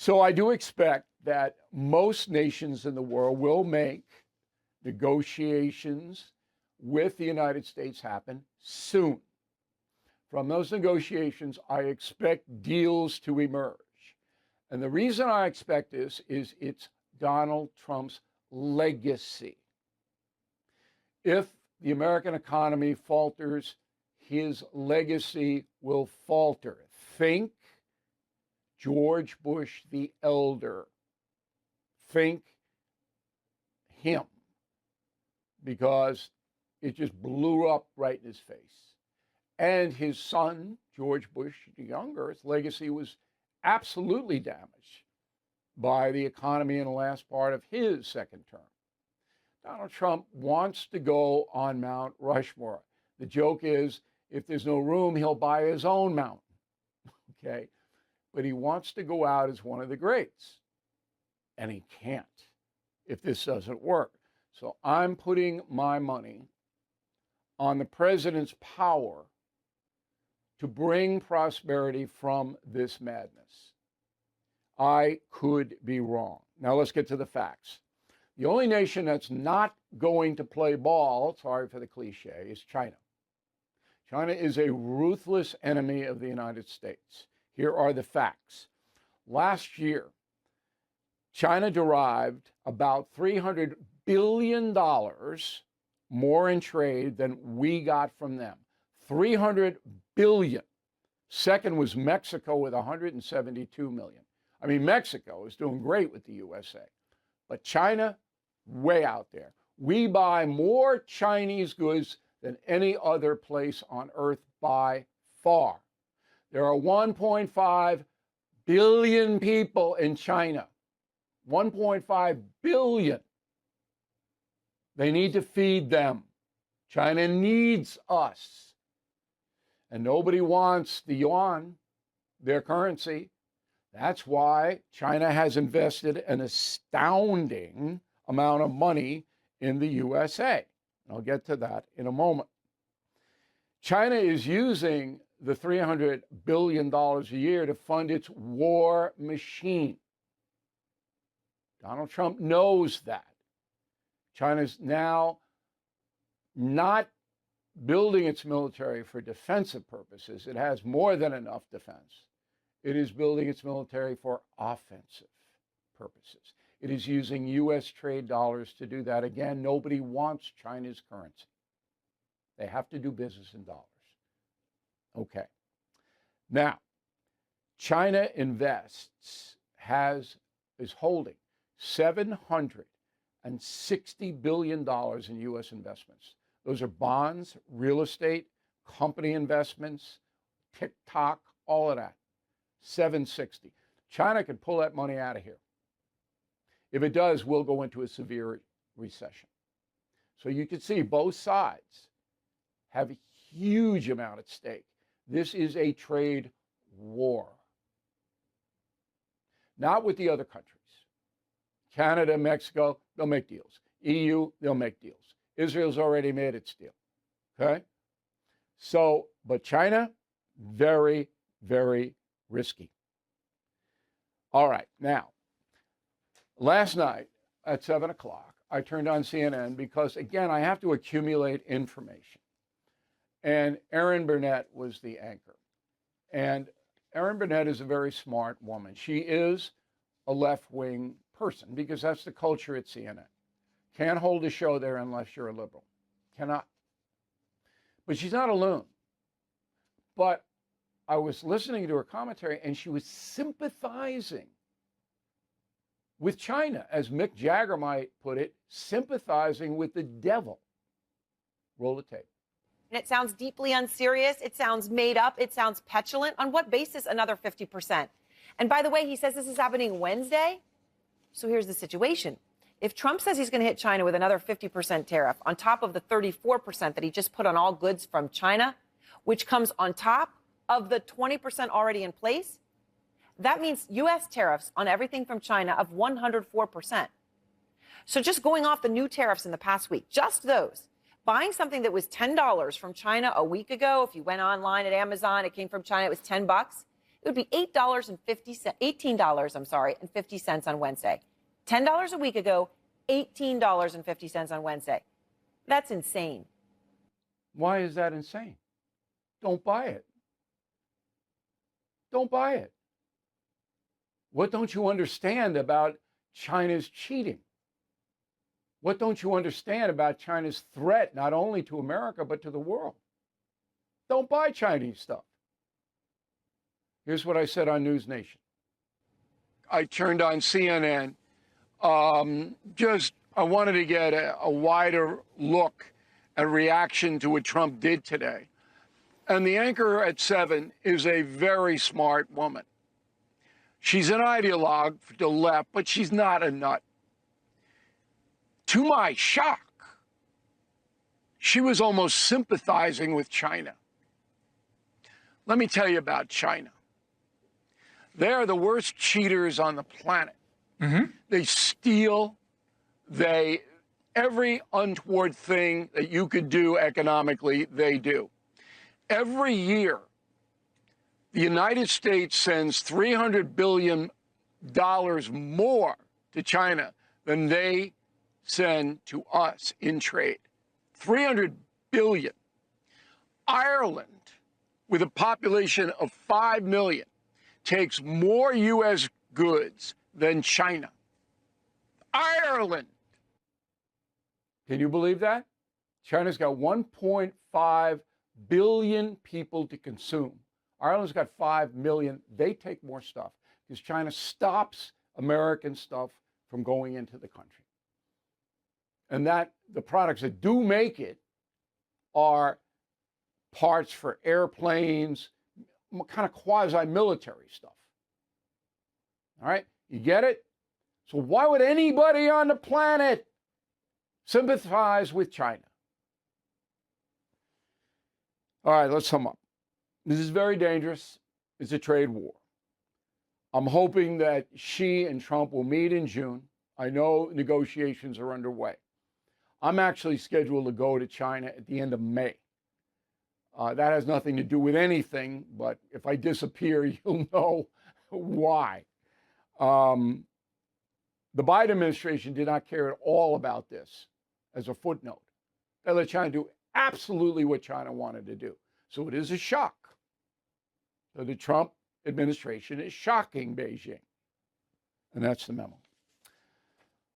So I do expect that most nations in the world will make negotiations with the United States happen soon. From those negotiations, I expect deals to emerge. And the reason I expect this is it's Donald Trump's legacy. If the American economy falters, his legacy will falter. Think George Bush the Elder. Think him, because it just blew up right in his face. And his son, George Bush the Younger, his legacy was absolutely damaged by the economy in the last part of his second term. Donald Trump wants to go on Mount Rushmore. The joke is, if there's no room, he'll buy his own mountain. Okay? But he wants to go out as one of the greats. And he can't if this doesn't work. So I'm putting my money on the president's power to bring prosperity from this madness. I could be wrong. Now let's get to the facts. The only nation that's not going to play ball, sorry for the cliche, is China. China is a ruthless enemy of the United States. Here are the facts. Last year, China derived about $300 billion more in trade than we got from them. $300 billion. Second was Mexico with $172 million. I mean, Mexico is doing great with the USA, but China, way out there. We buy more Chinese goods than any other place on earth by far. There are 1.5 billion people in China. 1.5 billion. They need to feed them. China needs us. And nobody wants the yuan, their currency. That's why China has invested an astounding amount of money in the USA. I'll get to that in a moment. China is using the $300 billion a year to fund its war machine. Donald Trump knows that. China's now not building its military for defensive purposes. It has more than enough defense. It is building its military for offensive purposes. It is using U.S. trade dollars to do that. Again, nobody wants China's currency. They have to do business in dollars. Okay. Now, China invests, is holding $760 billion in U.S. investments. Those are bonds, real estate, company investments, TikTok, all of that. 760. China could pull that money out of here. If it does, we'll go into a severe recession. So you can see both sides have a huge amount at stake. This is a trade war. Not with the other countries. Canada, Mexico, they'll make deals. EU, they'll make deals. Israel's already made its deal. Okay? So, but China, very, very risky. All right. Now, last night at 7 o'clock, I turned on CNN because, again, I have to accumulate information. And Erin Burnett was the anchor. And Erin Burnett is a very smart woman. She is a left-wing person because that's the culture at CNN. Can't hold a show there unless you're a liberal. Cannot. But she's not alone. But I was listening to her commentary, and she was sympathizing with China, as Mick Jagger might put it, sympathizing with the devil. Roll the tape. And it sounds deeply unserious. It sounds made up. It sounds petulant. On what basis another 50%? And by the way, he says this is happening Wednesday. So here's the situation. If Trump says he's going to hit China with another 50% tariff on top of the 34% that he just put on all goods from China, which comes on top of the 20% already in place, that means U.S. tariffs on everything from China of 104%. So just going off the new tariffs in the past week, just those, buying something that was $10 from China a week ago, if you went online at Amazon, it came from China, it was $10. it would be $18, and 50 cents on Wednesday. $10 a week ago, $18.50 on Wednesday. That's insane. Why is that insane? Don't buy it. Don't buy it. What don't you understand about China's cheating? What don't you understand about China's threat, not only to America, but to the world? Don't buy Chinese stuff. Here's what I said on News Nation. I turned on CNN. I wanted to get a wider look at reaction to what Trump did today. And the anchor at 7 is a very smart woman. She's an ideologue to the left, but she's not a nut. To my shock, she was almost sympathizing with China. Let me tell you about China. They are the worst cheaters on the planet. They steal, every untoward thing that you could do economically, they do. Every year, the United States sends $300 billion more to China than they send to us in trade. $300 billion. Ireland, with a population of 5 million, takes more U.S. goods than China. Ireland. Can you believe that? China's got 1.5 billion people to consume. Ireland's got 5 million. They take more stuff because China stops American stuff from going into the country. And that the products that do make it are parts for airplanes, kind of quasi-military stuff. All right, you get it? So why would anybody on the planet sympathize with China? All right, let's sum up. This is very dangerous. It's a trade war. I'm hoping that Xi and Trump will meet in June. I know negotiations are underway. I'm actually scheduled to go to China at the end of May. That has nothing to do with anything, but if I disappear, you'll know why. The Biden administration did not care at all about this as a footnote. They let China do absolutely what China wanted to do. So it is a shock. So the Trump administration is shocking Beijing. And that's the memo.